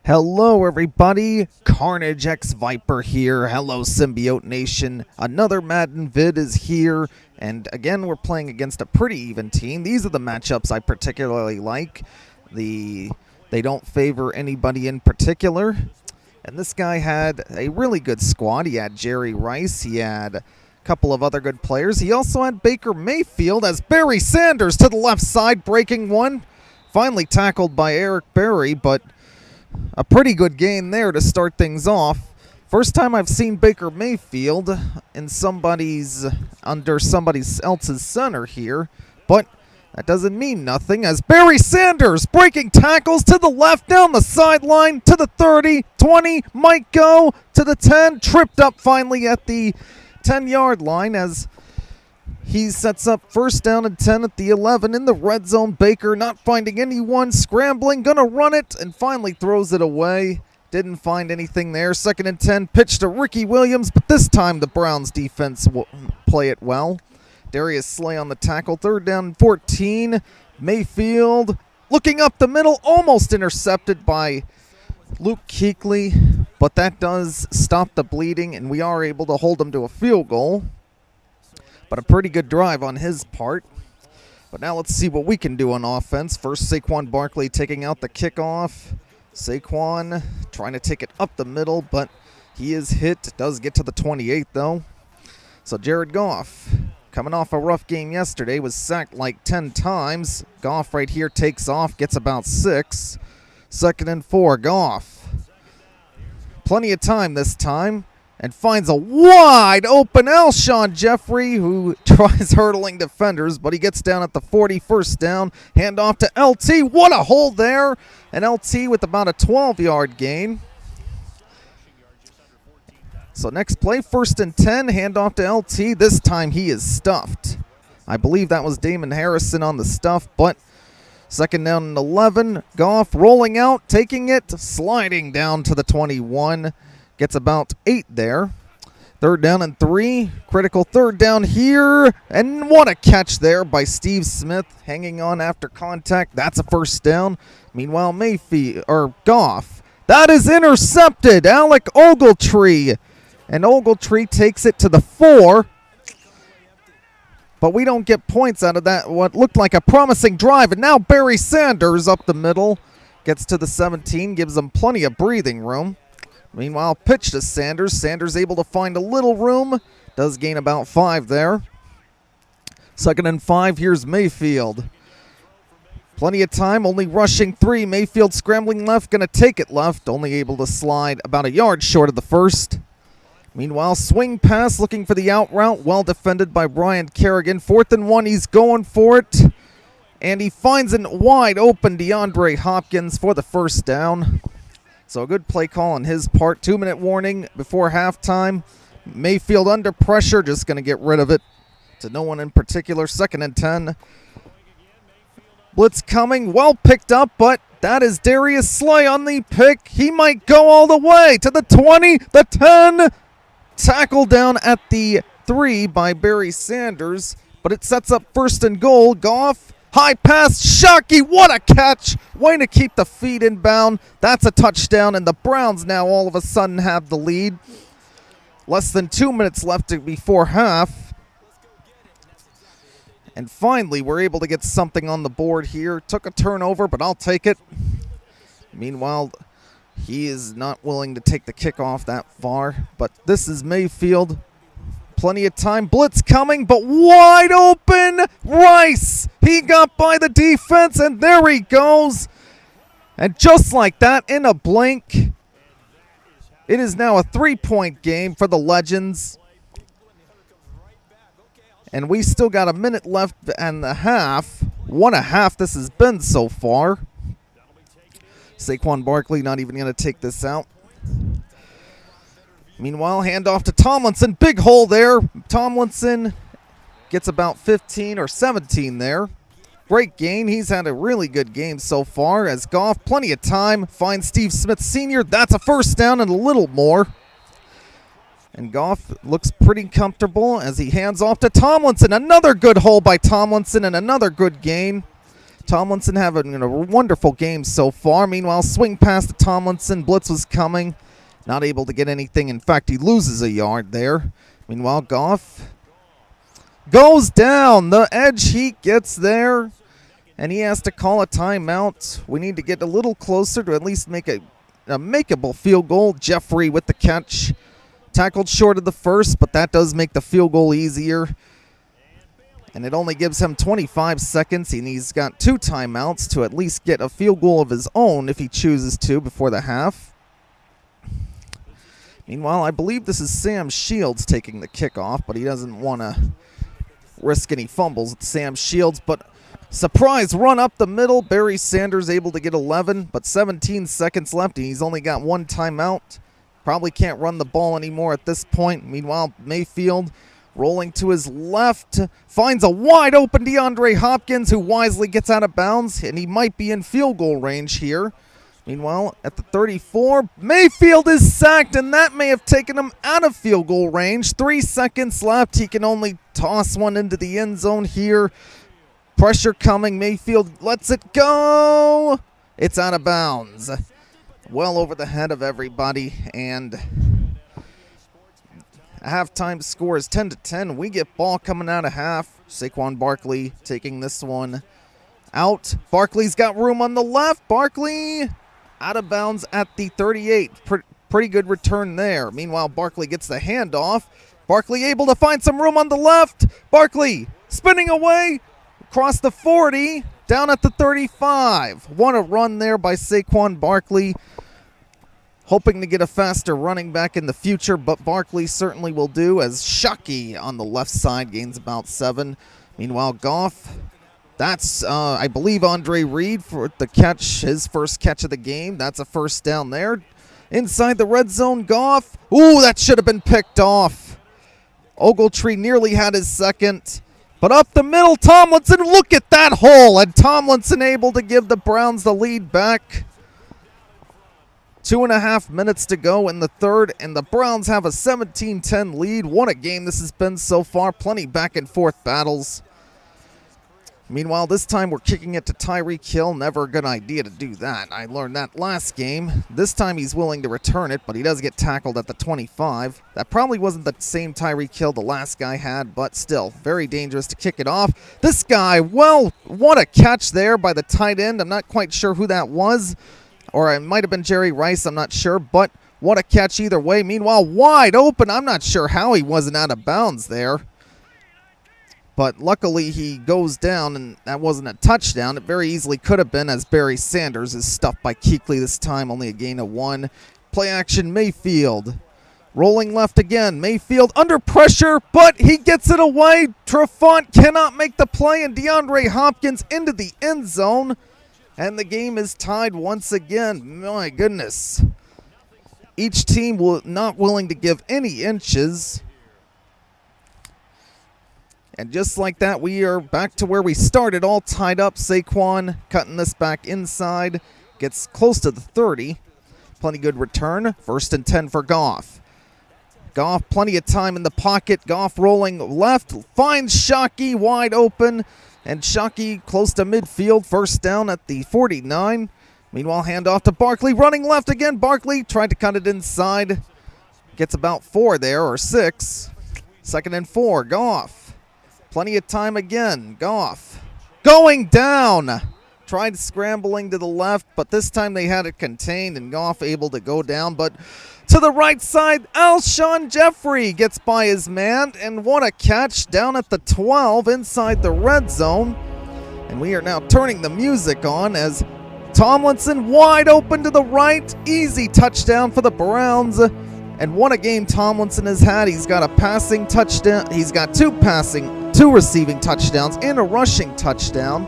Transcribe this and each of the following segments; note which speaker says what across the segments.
Speaker 1: Hello everybody, Carnage X Viper here. Hello Symbiote Nation. Another Madden vid is here, and again we're playing against a pretty even team. These are the matchups I particularly like. They don't favor anybody in particular. And this guy had a really good squad. He had Jerry Rice, he had a couple of other good players. He also had Baker Mayfield as Barry Sanders to the left side, breaking one. Finally tackled by Eric Berry, but a pretty good game there to start things off. First time I've seen Baker Mayfield in under somebody else's center here, but that doesn't mean nothing as Barry Sanders breaking tackles to the left, down the sideline, to the 30, 20, might go to the 10, tripped up finally at the 10-yard line as he sets up first down and 10 at the 11 in the red zone. Baker not finding anyone, scrambling, gonna run it, and finally throws it away. Didn't find anything there. Second and 10, pitch to Ricky Williams, but this time the Browns defense will play it well. Darius Slay on the tackle. Third down and 14. Mayfield looking up the middle, almost intercepted by Luke Kuechly, but that does stop the bleeding, and we are able to hold him to a field goal. But a pretty good drive on his part. But now let's see what we can do on offense. First, Saquon Barkley taking out the kickoff. Saquon trying to take it up the middle, but he is hit. Does get to the 28, though. So Jared Goff, coming off a rough game yesterday, was sacked like 10 times. Goff right here takes off, gets about 6. Second and 4, Goff. Plenty of time this time. And finds a wide open Alshon Jeffrey, who tries hurdling defenders, but he gets down at the 40, first down. Handoff to LT. What a hold there. And LT with about a 12-yard gain. So next play, first and 10, handoff to LT. This time he is stuffed. I believe that was Damon Harrison on the stuff, but second down and 11. Goff rolling out, taking it, sliding down to the 21. Gets about 8 there. Third down and 3. Critical third down here. And what a catch there by Steve Smith, hanging on after contact. That's a first down. Meanwhile, Goff. That is intercepted. Alec Ogletree. And Ogletree takes it to the 4. But we don't get points out of that. What looked like a promising drive. And now Barry Sanders up the middle. Gets to the 17. Gives them plenty of breathing room. Meanwhile, pitch to Sanders. Sanders able to find a little room. Does gain about 5 there. Second and 5. Here's Mayfield. Plenty of time. Only rushing 3. Mayfield scrambling left. Going to take it left. Only able to slide about a yard short of the first. Meanwhile, swing pass looking for the out route. Well defended by Brian Kerrigan. 4th and 1. He's going for it. And he finds a wide open DeAndre Hopkins for the first down. So a good play call on his part. 2-minute warning before halftime. Mayfield under pressure, just going to get rid of it to no one in particular. Second and 10. Blitz coming, well picked up, but that is Darius Slay on the pick. He might go all the way to the 20, the 10. Tackle down at the 3 by Barry Sanders, but it sets up first and goal. Goff. High pass, Shockey, what a catch. Way to keep the feet inbound. That's a touchdown, and the Browns now all of a sudden have the lead. Less than 2 minutes left before half. And finally, we're able to get something on the board here. Took a turnover, but I'll take it. Meanwhile, he is not willing to take the kickoff that far. But this is Mayfield. Plenty of time. Blitz coming, but wide open. Rice. He got by the defense, and there he goes. And just like that, in a blink, it is now a 3-point game for the Legends. And we still got a minute left and a half. 1.5 this has been so far. Saquon Barkley not even going to take this out. Meanwhile, handoff to Tomlinson. Big hole there. Tomlinson gets about 15 or 17 there. Great gain. He's had a really good game so far as Goff, plenty of time, finds Steve Smith Sr. That's a first down and a little more. And Goff looks pretty comfortable as he hands off to Tomlinson. Another good hole by Tomlinson and another good gain. Tomlinson having a wonderful game so far. Meanwhile, swing pass to Tomlinson. Blitz was coming. Not able to get anything. In fact, he loses a yard there. Meanwhile, Goff goes down. The edge heat gets there, and he has to call a timeout. We need to get a little closer to at least make a makeable field goal. Jeffrey with the catch. Tackled short of the first, but that does make the field goal easier. And it only gives him 25 seconds, and he's got 2 timeouts to at least get a field goal of his own if he chooses to before the half. Meanwhile, I believe this is Sam Shields taking the kickoff, but he doesn't want to risk any fumbles. It's Sam Shields, but surprise run up the middle. Barry Sanders able to get 11, but 17 seconds left, and he's only got 1 timeout. Probably can't run the ball anymore at this point. Meanwhile, Mayfield rolling to his left, finds a wide open DeAndre Hopkins, who wisely gets out of bounds, and he might be in field goal range here. Meanwhile, at the 34, Mayfield is sacked, and that may have taken him out of field goal range. 3 seconds left. He can only toss one into the end zone here. Pressure coming. Mayfield lets it go. It's out of bounds. Well over the head of everybody, and a halftime score is 10-10. We get ball coming out of half. Saquon Barkley taking this one out. Barkley's got room on the left. Barkley out of bounds at the 38. Pretty good return there. Meanwhile, Barkley gets the handoff. Barkley able to find some room on the left. Barkley spinning away across the 40, down at the 35. What a run there by Saquon Barkley. Hoping to get a faster running back in the future, but Barkley certainly will do, as Shockey on the left side gains about 7. Meanwhile, Goff, that's, I believe, Andre Reed for the catch, his first catch of the game. That's a first down there. Inside the red zone, Goff. Ooh, that should have been picked off. Ogletree nearly had his second. But up the middle, Tomlinson, look at that hole. And Tomlinson able to give the Browns the lead back. 2.5 minutes to go in the third, and the Browns have a 17-10 lead. What a game this has been so far. Plenty back and forth battles. Meanwhile, this time we're kicking it to Tyreek Hill. Never a good idea to do that. I learned that last game. This time he's willing to return it, but he does get tackled at the 25. That probably wasn't the same Tyreek Hill the last guy had, but still, very dangerous to kick it off. This guy, well, what a catch there by the tight end. I'm not quite sure who that was. Or it might have been Jerry Rice, I'm not sure, but what a catch either way. Meanwhile, wide open. I'm not sure how he wasn't out of bounds there. But luckily he goes down, and that wasn't a touchdown. It very easily could have been, as Barry Sanders is stuffed by Kuechly this time, only a gain of 1. Play action, Mayfield. Rolling left again. Mayfield under pressure, but he gets it away. Trufant cannot make the play, and DeAndre Hopkins into the end zone. And the game is tied once again. My goodness. Each team not willing to give any inches. And just like that, we are back to where we started, all tied up. Saquon cutting this back inside. Gets close to the 30. Plenty good return. 1st and 10 for Goff. Goff, plenty of time in the pocket. Goff rolling left. Finds Shockey wide open. And Shockey close to midfield, 1st down at the 49. Meanwhile, handoff to Barkley, running left again. Barkley tried to cut it inside. Gets about 4 there, or 6. 2nd and 4, Goff. Plenty of time again, Goff. Going down. Tried scrambling to the left, but this time they had it contained, and Goff able to go down. But to the right side, Alshon Jeffrey gets by his man, and what a catch down at the 12 inside the red zone. And we are now turning the music on as Tomlinson wide open to the right. Easy touchdown for the Browns. And what a game Tomlinson has had. He's got a passing touchdown. He's got 2 receiving touchdowns and a rushing touchdown.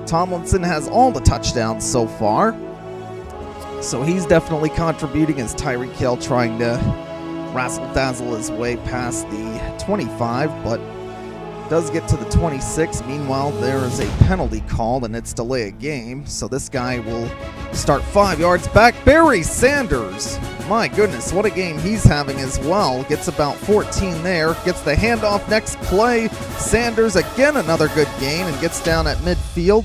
Speaker 1: Tomlinson has all the touchdowns so far. So he's definitely contributing as Tyreek Hill trying to razzle-dazzle his way past the 25, but does get to the 26. Meanwhile, there is a penalty called, and it's delay a game. So this guy will start 5 yards back. Barry Sanders. My goodness, what a game he's having as well. Gets about 14 there. Gets the handoff next play. Sanders again another good gain and gets down at midfield.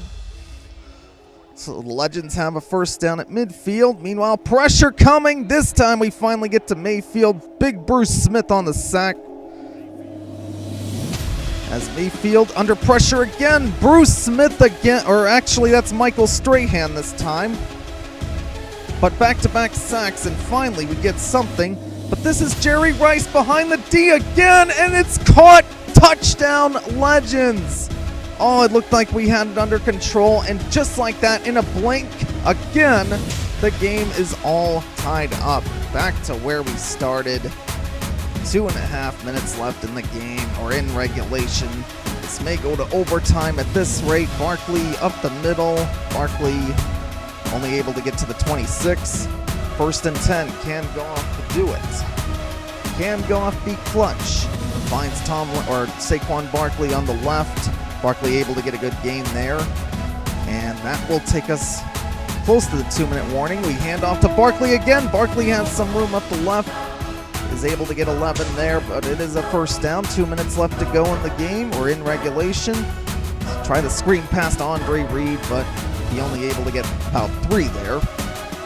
Speaker 1: So the Legends have a first down at midfield. Meanwhile, pressure coming. This time we finally get to Mayfield. Big Bruce Smith on the sack. As Mayfield under pressure again. Bruce Smith again, or actually that's Michael Strahan this time. But back-to-back sacks, and finally we get something. But this is Jerry Rice behind the D again, and it's caught! Touchdown, Legends! Oh, it looked like we had it under control, and just like that, in a blink, again, the game is all tied up. Back to where we started. 2.5 minutes left in the game, or in regulation. This may go to overtime at this rate. Barkley up the middle. Barkley only able to get to the 26. First and 10. Can Goff do it? Can Goff be clutch? Finds Saquon Barkley on the left. Barkley able to get a good gain there. And that will take us close to the 2-minute warning. We hand off to Barkley again. Barkley has some room up the left. Is able to get 11 there, but it is a first down. 2 minutes left to go in the game, or in regulation. Try the screen past Andre Reed, but he only able to get about 3 there.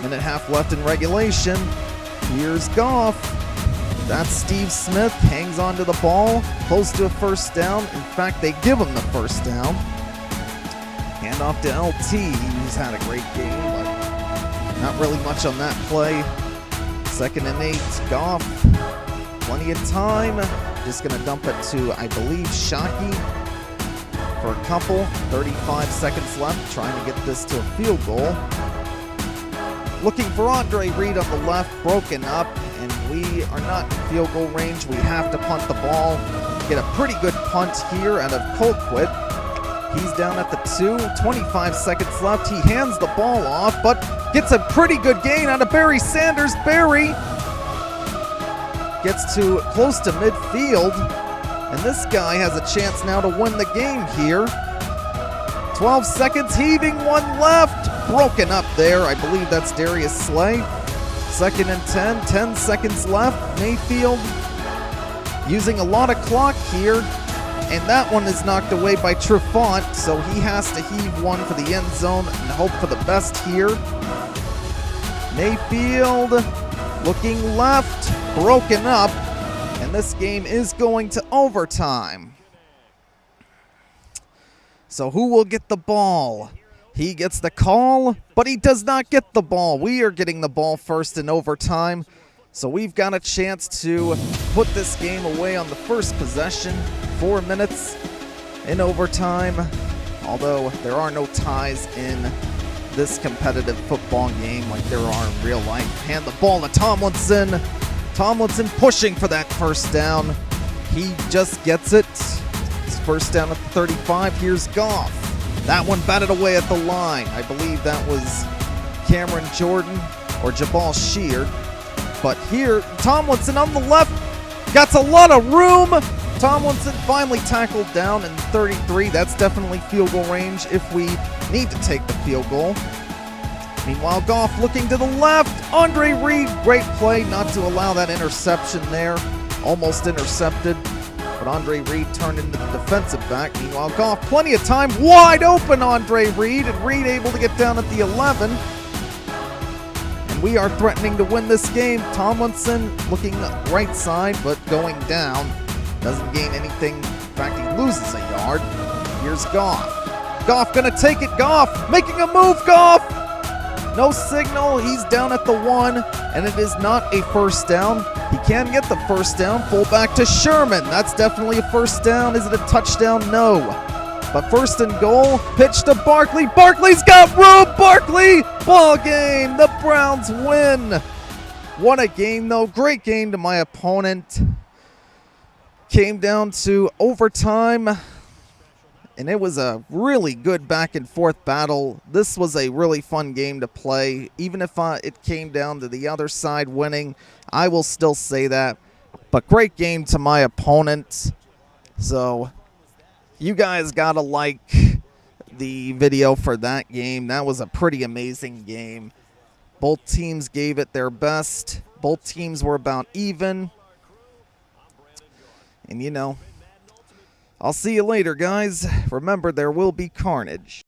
Speaker 1: Minute half left in regulation. Here's Goff. That's Steve Smith. Hangs onto the ball. Close to a first down. In fact, they give him the first down. Hand off to LT. He's had a great game, but not really much on that play. 2nd and 8. Goff. Plenty of time. Just going to dump it to, I believe, Shockey for a couple. 35 seconds left. Trying to get this to a field goal. Looking for Andre Reed on the left. Broken up. And we are not in field goal range. We have to punt the ball. Get a pretty good punt here out of Colquitt. He's down at the 2. 25 seconds left. He hands the ball off, but gets a pretty good gain out of Barry Sanders. Barry gets to close to midfield, and this guy has a chance now to win the game here. 12 seconds, heaving one left. Broken up there. I believe that's Darius Slay. 2nd and 10. 10 seconds left. Mayfield using a lot of clock here. And that one is knocked away by Trufant, so he has to heave one for the end zone and hope for the best here. Mayfield looking left, broken up, and this game is going to overtime. So who will get the ball? He gets the call, but he does not get the ball. We are getting the ball first in overtime. So we've got a chance to put this game away on the first possession. 4 minutes in overtime, although there are no ties in this competitive football game like there are in real life. Hand the ball to Tomlinson. Tomlinson pushing for that first down. He just gets it. It's first down at the 35. Here's Goff. That one batted away at the line. I believe that was Cameron Jordan or Jabal Sheard. But here, Tomlinson on the left, got a lot of room. Tomlinson finally tackled down in 33. That's definitely field goal range if we need to take the field goal. Meanwhile, Goff looking to the left. Andre Reed, great play not to allow that interception there. Almost intercepted, but Andre Reed turned into the defensive back. Meanwhile, Goff, plenty of time, wide open Andre Reed, and Reed able to get down at the 11. We are threatening to win this game. Tomlinson looking right side, but going down. Doesn't gain anything. In fact, he loses a yard. Here's Goff. Goff gonna take it. Goff making a move. Goff! No signal. He's down at the 1, and it is not a first down. He can get the first down. Fullback to Sherman. That's definitely a first down. Is it a touchdown? No. But first and goal, pitch to Barkley. Barkley's got room. Barkley, ball game. The Browns win. What a game, though. Great game to my opponent. Came down to overtime, and it was a really good back and forth battle. This was a really fun game to play. Even if it came down to the other side winning, I will still say that. But great game to my opponent. So you guys gotta like the video for that game. That was a pretty amazing game. Both teams gave it their best. Both teams were about even. And, you know, I'll see you later, guys. Remember, there will be carnage.